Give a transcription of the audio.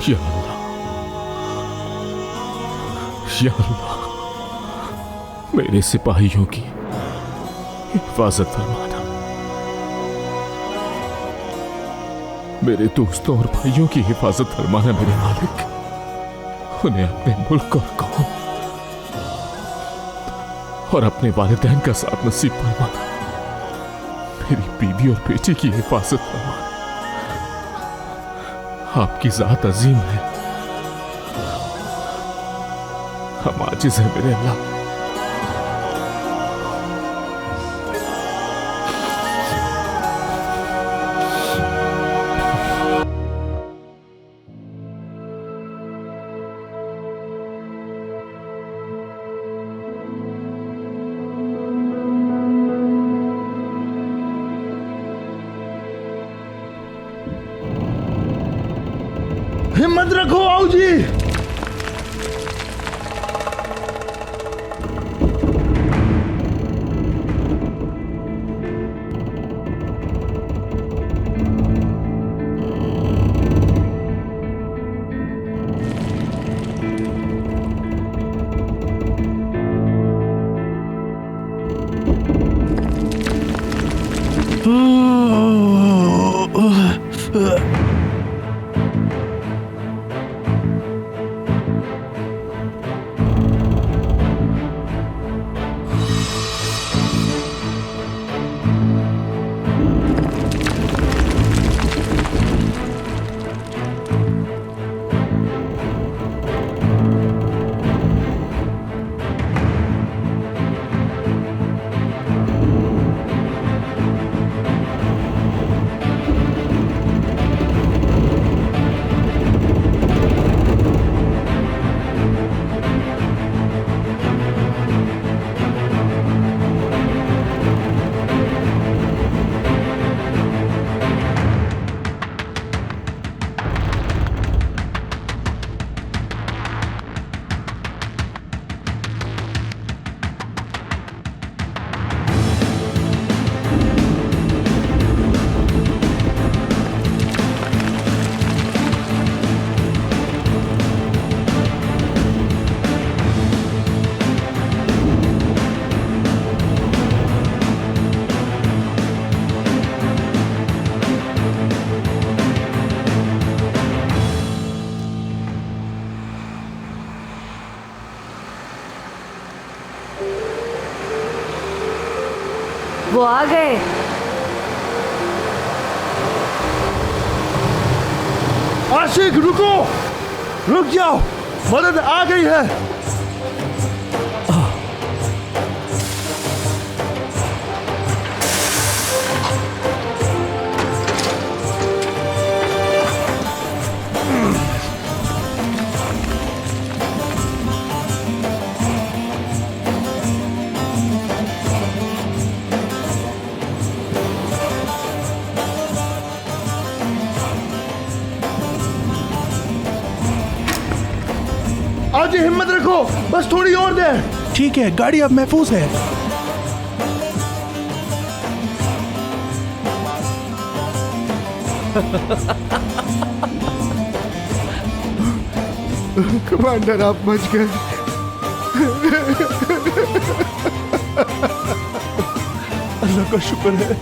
या अल्लाह, या अल्लाह, मेरे सिपाहियों की हिफाजत फरमाना, मेरे दोस्तों और भाइयों की हिफाजत फरमाना मेरे मालिक। उन्हें अपने मुल्क और कौम और अपने वालिदैन का साथ नसीब फरमाना, मेरी बीवी और बेटी की हिफाजत फरमाना। आपकी जात अजीम है, हम आजिज हैं मेरे अल्लाह। हिम्मत रखो आओ जी। वो आ गए। आशिक रुको, रुक जाओ, मदद आ गई है। आज हिम्मत रखो, बस थोड़ी और देर। ठीक है, गाड़ी अब महफूज है। कमांडर आप बच गए। अल्लाह का शुक्र है।